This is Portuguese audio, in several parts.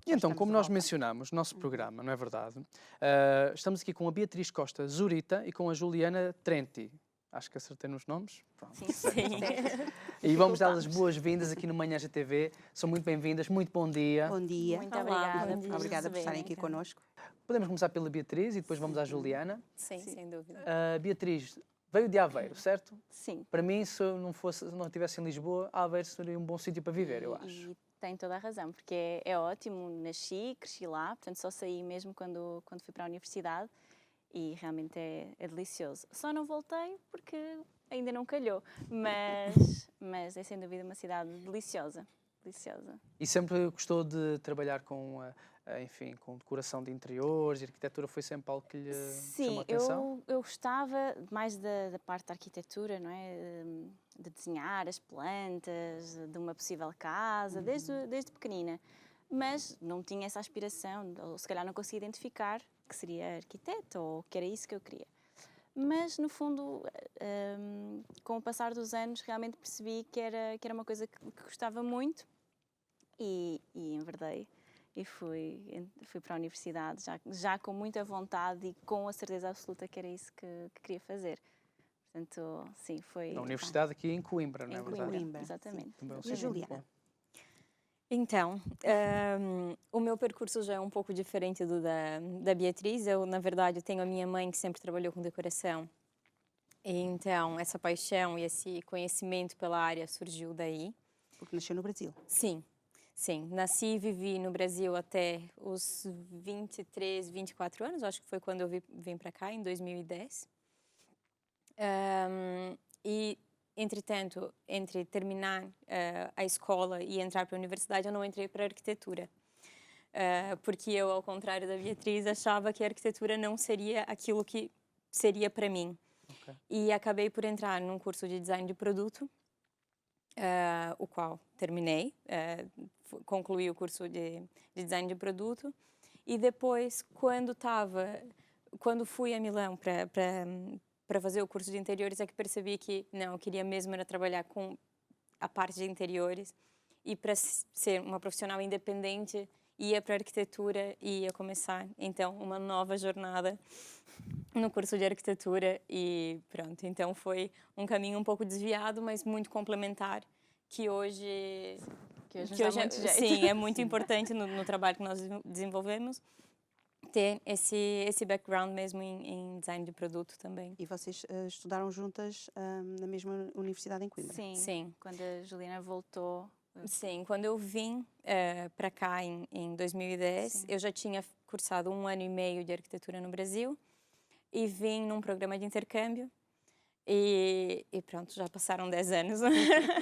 E então, como nós mencionámos no nosso programa, não é verdade? Estamos aqui com a Beatriz Costa Zurita e com a Juliana Trenti. Acho que acertei nos nomes. Pronto. Sim. E vamos dar-lhes boas-vindas aqui no Manhã GTV. São muito bem-vindas, muito bom dia. Bom dia. Muito obrigada por Obrigada por estarem aqui receberem. connosco. Podemos começar pela Beatriz e depois vamos à Juliana. Sim, sem dúvida. Beatriz, veio de Aveiro, certo? Sim. Para mim, se eu não estivesse em Lisboa, Aveiro seria um bom sítio para viver, eu acho. E tem toda a razão, porque é ótimo, nasci, cresci lá, portanto só saí mesmo quando fui para a universidade e realmente é delicioso. Só não voltei porque ainda não calhou, mas é sem dúvida uma cidade deliciosa. Deliciosa. E sempre gostou de trabalhar com, enfim, com decoração de interiores e arquitetura, foi sempre algo que lhe chamou a atenção? Sim, eu gostava mais da parte da arquitetura, não é? De desenhar as plantas, de uma possível casa, desde pequenina. Mas não tinha essa aspiração, ou se calhar não conseguia identificar que seria arquiteta ou que era isso que eu queria. Mas, no fundo, com o passar dos anos, realmente percebi que era uma coisa que gostava muito e enverdei. E fui para a universidade já com muita vontade e com a certeza absoluta que era isso que queria fazer. Portanto, sim, foi... Na universidade aqui em Coimbra, não é verdade? Coimbra, exatamente. E a Juliana? Então, o meu percurso já é um pouco diferente do da Beatriz. Eu, na verdade, tenho a minha mãe que sempre trabalhou com decoração. E, então, essa paixão e esse conhecimento pela área surgiu daí. Porque nasceu no Brasil. Sim, sim. Nasci e vivi no Brasil até os 23, 24 anos. Acho que foi quando eu vim para cá, em 2010. E... Entretanto, entre terminar a escola e entrar para a universidade, eu não entrei para a arquitetura. Porque eu, ao contrário da Beatriz, achava que a arquitetura não seria aquilo que seria para mim. Okay. E acabei por entrar num curso de design de produto, o qual terminei, concluí o curso de design de produto. E depois, quando fui a Milão para fazer o curso de interiores, é que percebi que não, eu queria mesmo era trabalhar com a parte de interiores e para ser uma profissional independente ia para a arquitetura e ia começar então uma nova jornada no curso de arquitetura e pronto, então foi um caminho um pouco desviado, mas muito complementar que hoje sim, é muito importante no trabalho que nós desenvolvemos. Ter esse background mesmo em design de produto também. E vocês estudaram juntas na mesma universidade em Coimbra? Sim. Quando a Juliana voltou... Sim, quando eu vim para cá em 2010, sim, eu já tinha cursado 1 ano e meio de arquitetura no Brasil e vim num programa de intercâmbio e pronto, já passaram 10 anos.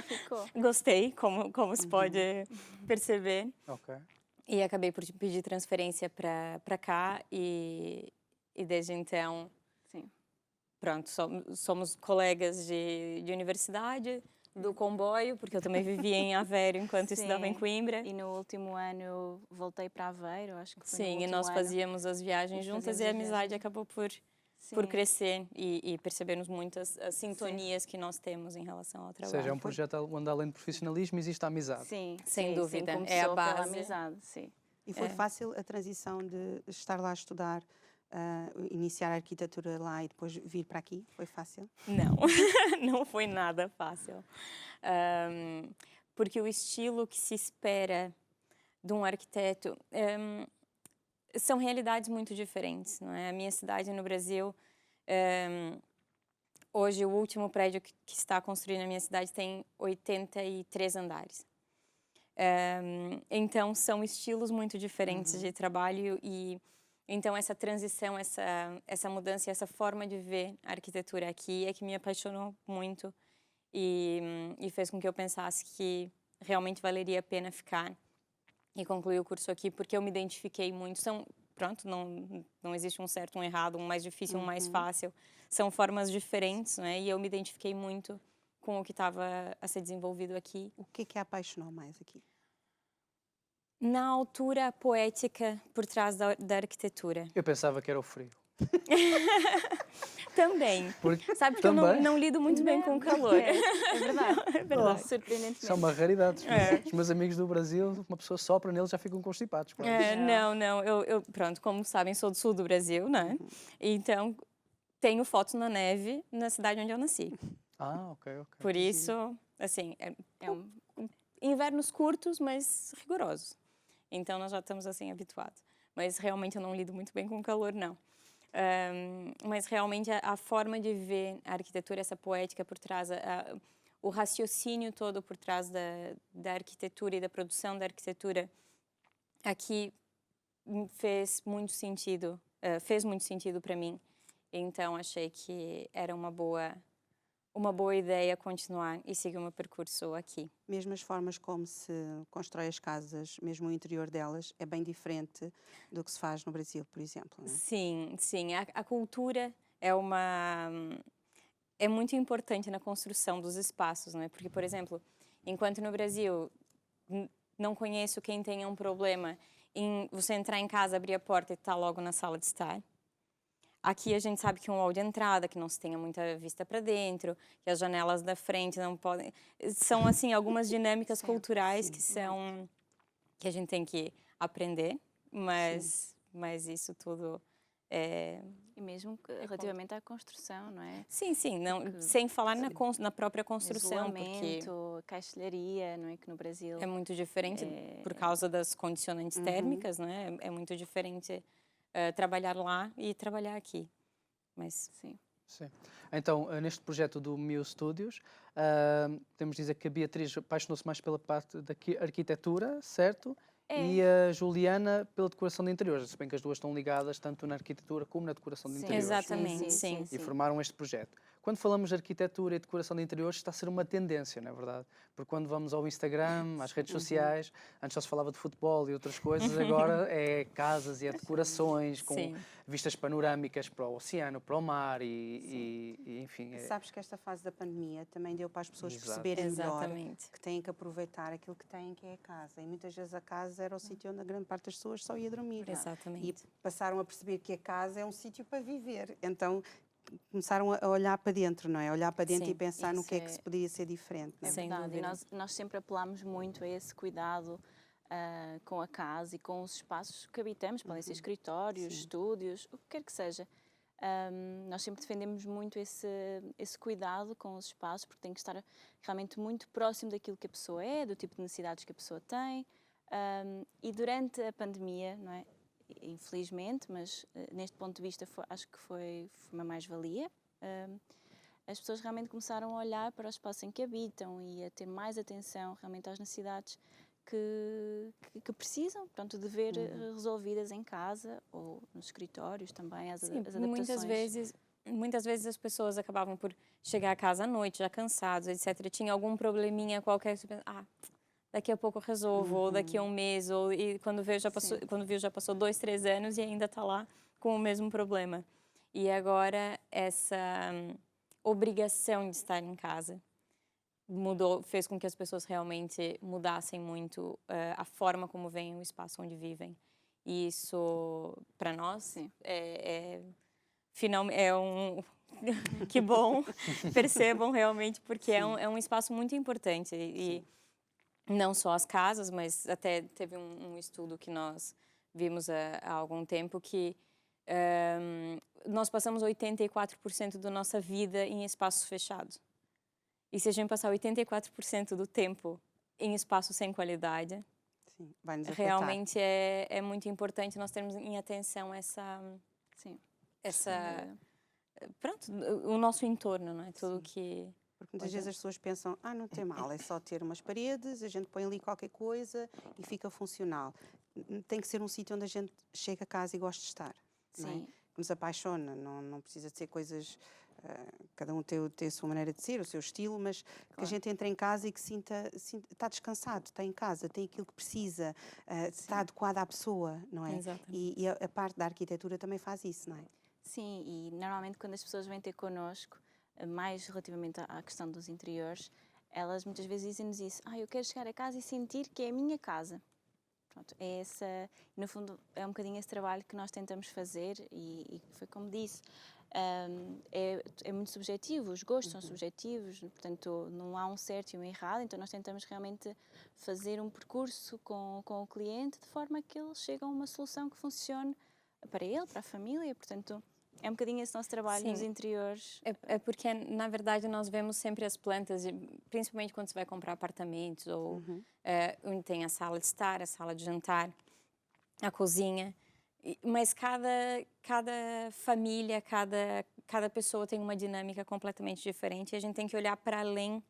Ficou. Gostei, como se pode perceber. Ok. E acabei por pedir transferência para cá e desde então, sim, pronto, somos colegas de universidade, do comboio, porque eu também vivia em Aveiro enquanto estudava em Coimbra. E no último ano eu voltei para Aveiro, acho que foi sim, e nós fazíamos as viagens juntas e a amizade acabou por crescer e percebermos muitas as sintonias que nós temos em relação ao trabalho. Ou seja, é um projeto onde além de profissionalismo existe a amizade. Sim, sem dúvida. É a base. Pela amizade, sim. E foi fácil a transição de estar lá a estudar, iniciar a arquitetura lá e depois vir para aqui? Foi fácil? Não, não foi nada fácil. Porque o estilo que se espera de um arquiteto... são realidades muito diferentes, não é? A minha cidade no Brasil, hoje o último prédio que está construído na minha cidade tem 83 andares. Então são estilos muito diferentes de trabalho e então essa transição, essa mudança e essa forma de ver a arquitetura aqui é que me apaixonou muito e fez com que eu pensasse que realmente valeria a pena ficar e concluir o curso aqui, porque eu me identifiquei muito. Pronto, não existe um certo, um errado, um mais difícil, um mais fácil. São formas diferentes, né? E eu me identifiquei muito com o que estava a ser desenvolvido aqui. O que a apaixonou mais aqui? Na altura poética por trás da arquitetura. Eu pensava que era o frio. Também. Porque Sabe que eu não, também não lido muito bem com o calor. É verdade. É verdade. Surpreendentemente. isso é uma raridade. É. Os meus amigos do Brasil, uma pessoa sopra neles já ficam constipados. Quase. Não. Pronto, como sabem, sou do sul do Brasil, né? Então, tenho fotos na neve na cidade onde eu nasci. Ah, ok. Por isso, assim, É um, invernos curtos, mas rigorosos. Então, nós já estamos, assim, habituados. Mas, realmente, eu não lido muito bem com o calor, não. Mas, realmente, a forma de ver a arquitetura, essa poética por trás, o raciocínio todo por trás da arquitetura e da produção da arquitetura, aqui fez muito sentido para mim. Então, achei que era uma boa ideia continuar e seguir o meu percurso aqui. Mesmo as formas como se constrói as casas, mesmo o interior delas, é bem diferente do que se faz no Brasil, por exemplo, não é? Sim. A cultura é muito importante na construção dos espaços, não é? Porque, por exemplo, enquanto no Brasil não conheço quem tenha um problema em você entrar em casa, abrir a porta e estar logo na sala de estar. Aqui a gente sabe que um hall de entrada, que não se tenha muita vista para dentro, que as janelas da frente não podem... São, assim, algumas dinâmicas culturais que a gente tem que aprender, mas isso tudo é... e mesmo relativamente à construção, não é? Sim, não, sem falar na própria construção, porque Isolamento, caixilharia, não é? Que no Brasil é muito diferente por causa das condicionantes térmicas, não é? É muito diferente trabalhar lá e trabalhar aqui, mas sim. Sim. Então, neste projeto do Mio Studios, temos de dizer que a Beatriz apaixonou-se mais pela parte da arquitetura, certo? E a Juliana pela decoração de interiores, se bem que as duas estão ligadas tanto na arquitetura como na decoração de Sim. interiores. exatamente, sim. E formaram este projeto. Quando falamos de arquitetura e decoração de interiores, está a ser uma tendência, não é verdade? Porque quando vamos ao Instagram, às redes sociais, antes só se falava de futebol e outras coisas, agora é casas e é decorações com Sim. vistas panorâmicas para o oceano, para o mar e enfim. Sabes que esta fase da pandemia também deu para as pessoas Exato. perceberem melhor Exatamente. que têm que aproveitar aquilo que têm, que é a casa. E muitas vezes a casa era o sítio onde a grande parte das pessoas só ia dormir. Exatamente. E passaram a perceber que a casa é um sítio para viver. Então começaram a olhar para dentro, não é? A olhar para dentro Sim, e pensar no isso que é que se podia ser diferente. Não É é? Sem verdade, e dúvida. nós sempre apelamos muito a esse cuidado com a casa e com os espaços que habitamos, podem ser escritórios, estúdios, o que quer que seja. Nós sempre defendemos muito esse cuidado com os espaços, porque tem que estar realmente muito próximo daquilo que a pessoa é, do tipo de necessidades que a pessoa tem. E durante a pandemia, não é? Infelizmente, mas neste ponto de vista acho que foi uma mais-valia. As pessoas realmente começaram a olhar para o espaço em que habitam e a ter mais atenção realmente às necessidades que precisam, portanto, de ver resolvidas em casa ou nos escritórios também, as adaptações. Muitas vezes as pessoas acabavam por chegar a casa à noite, já cansados, etc. Tinha algum probleminha qualquer, você pensa, daqui a pouco eu resolvo, ou daqui a um mês, e quando viu já passou 2, 3 anos e ainda está lá com o mesmo problema. E agora essa obrigação de estar em casa fez com que as pessoas realmente mudassem muito a forma como veem o espaço onde vivem. E isso, para nós, finalmente é um... que bom, percebam realmente, porque é um espaço muito importante. E não só as casas, mas até teve um estudo que nós vimos há algum tempo que nós passamos 84% da nossa vida em espaços fechados. E se a gente passar 84% do tempo em espaços sem qualidade, vai nos afetar. realmente é muito importante nós termos em atenção pronto, o nosso entorno, não é? Tudo que... Porque muitas vezes as pessoas pensam, não tem mal, é só ter umas paredes, a gente põe ali qualquer coisa e fica funcional. Tem que ser um sítio onde a gente chega a casa e gosta de estar. Não é? Que nos apaixona, não precisa de ser coisas... cada um tem a sua maneira de ser, o seu estilo, mas que a gente entre em casa e que sinta está descansado, está em casa, tem aquilo que precisa, está adequado à pessoa, não é? Exatamente. E a parte da arquitetura também faz isso, não é? Sim, e normalmente quando as pessoas vêm ter connosco, mais relativamente à questão dos interiores, elas muitas vezes dizem-nos isso, eu quero chegar a casa e sentir que é a minha casa. Pronto, no fundo, é um bocadinho esse trabalho que nós tentamos fazer e foi como disse, é muito subjetivo, os gostos são subjetivos, portanto não há um certo e um errado, então nós tentamos realmente fazer um percurso com o cliente de forma que ele chegue a uma solução que funcione para ele, para a família, portanto é um bocadinho esse nosso trabalho nos interiores. É porque, na verdade, nós vemos sempre as plantas, principalmente quando você vai comprar apartamentos, ou onde tem a sala de estar, a sala de jantar, a cozinha. Mas cada família, cada pessoa tem uma dinâmica completamente diferente. E a gente tem que olhar para além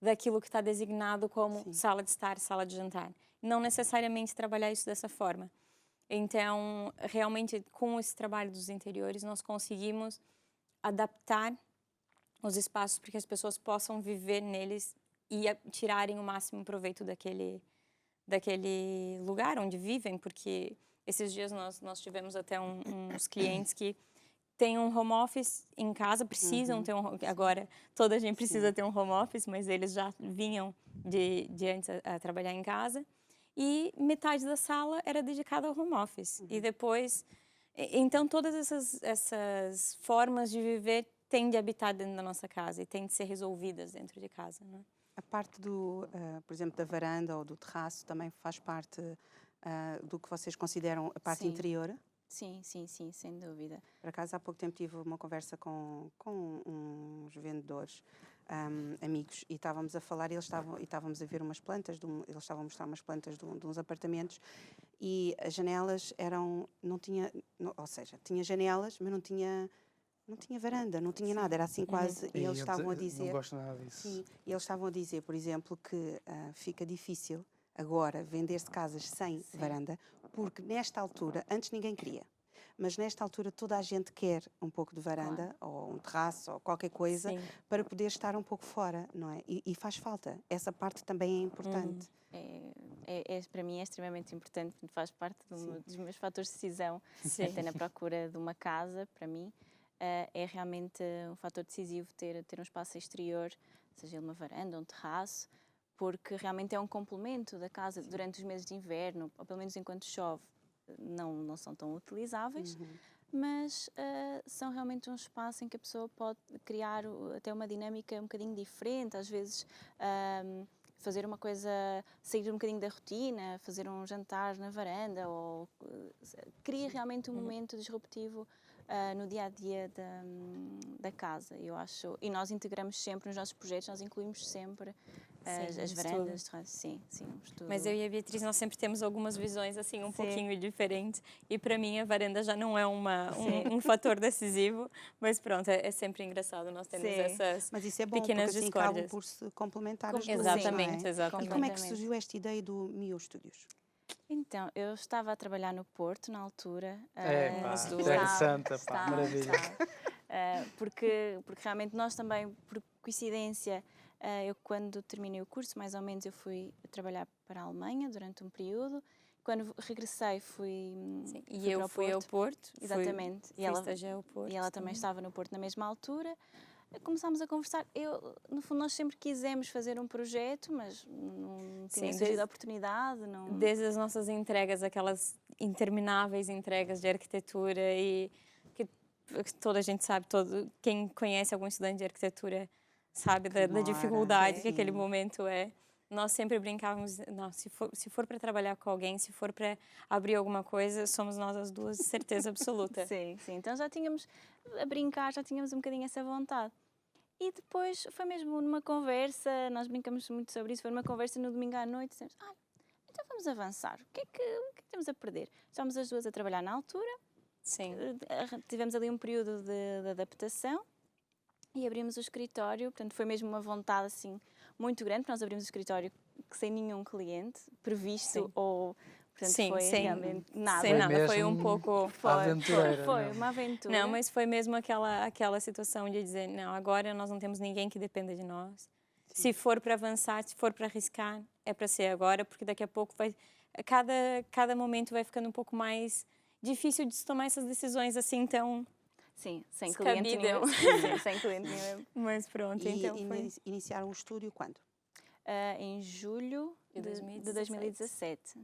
daquilo que está designado como sala de estar, sala de jantar. Não necessariamente trabalhar isso dessa forma. Então, realmente, com esse trabalho dos interiores, nós conseguimos adaptar os espaços para que as pessoas possam viver neles e tirarem o máximo proveito daquele lugar onde vivem, porque esses dias nós tivemos até uns clientes que têm um home office em casa, precisam ter agora toda a gente precisa ter um home office, mas eles já vinham de antes a trabalhar em casa. E metade da sala era dedicada ao home office. E depois... Então, todas essas formas de viver têm de habitar dentro da nossa casa e têm de ser resolvidas dentro de casa, né? A parte por exemplo, da varanda ou do terraço também faz parte do que vocês consideram a parte interior? Sim, sem dúvida. Por acaso, há pouco tempo tive uma conversa com uns vendedores amigos e estávamos a falar e estávamos a ver umas plantas, eles estavam a mostrar umas plantas de uns apartamentos e as janelas ou seja, tinha janelas, mas não tinha varanda, não tinha nada, era assim quase, e eles estavam a dizer... Não gosto nada disso. Sim, e eles estavam a dizer, por exemplo, que fica difícil agora vender-se casas sem varanda, porque nesta altura, antes ninguém queria, mas nesta altura toda a gente quer um pouco de varanda, ou um terraço, ou qualquer coisa, para poder estar um pouco fora, não é? E faz falta, essa parte também é importante. Para mim é extremamente importante, faz parte dos meus fatores de decisão, até na procura de uma casa, para mim, é realmente um fator decisivo ter um espaço exterior, seja ele uma varanda, um terraço, porque realmente é um complemento da casa durante os meses de inverno, ou pelo menos enquanto chove, não são tão utilizáveis, mas são realmente um espaço em que a pessoa pode criar até uma dinâmica um bocadinho diferente, às vezes fazer uma coisa, sair um bocadinho da rotina, fazer um jantar na varanda, ou cria realmente um momento disruptivo no dia-a-dia da casa, eu acho. E nós integramos sempre nos nossos projetos, nós incluímos sempre as varandas, sim, um estudo. Mas eu e a Beatriz, nós sempre temos algumas visões assim um pouquinho diferentes, e para mim a varanda já não é um fator decisivo, mas pronto, é sempre engraçado nós termos essas mas isso é bom, pequenas porque assim acabam por se complementar as duas, exatamente, não é? exatamente. E como é que surgiu esta ideia do Mio Studios? Então, eu estava a trabalhar no Porto na altura. Terra Santa, maravilha. Porque realmente nós também, por coincidência, eu quando terminei o curso, mais ou menos, eu fui trabalhar para a Alemanha durante um período. Quando regressei fui eu fui ao Porto. Exatamente. Fui estagiar ao Porto. E ela também estava no Porto na mesma altura. Começámos a conversar. No fundo, nós sempre quisemos fazer um projeto, mas não tinha surgido a oportunidade. Desde as nossas entregas, aquelas intermináveis entregas de arquitetura, e que toda a gente sabe, quem conhece algum estudante de arquitetura sabe da dificuldade que aquele momento é. Nós sempre brincávamos, se for para trabalhar com alguém, se for para abrir alguma coisa, somos nós as duas, certeza absoluta. Sim. Então já tínhamos a brincar, já tínhamos um bocadinho essa vontade. E depois foi mesmo numa conversa, nós brincamos muito sobre isso, foi numa conversa no domingo à noite, dissemos, então vamos avançar, o que é que temos a perder? Estávamos as duas a trabalhar na altura, tivemos ali um período de adaptação e abrimos o escritório, portanto foi mesmo uma vontade assim muito grande, porque nós abrimos o escritório sem nenhum cliente previsto ou... Portanto, foi realmente nada. Sem nada, foi um pouco... Foi uma aventura. Não, mas foi mesmo aquela situação de dizer, não, agora nós não temos ninguém que dependa de nós. Sim. Se for para avançar, se for para arriscar, é para ser agora, porque daqui a pouco cada momento vai ficando um pouco mais difícil de se tomar essas decisões assim, então... Sim, sem cliente nenhum. Sem cliente nenhum. Mas pronto, então foi... Iniciaram o estúdio quando? Em julho de 2017.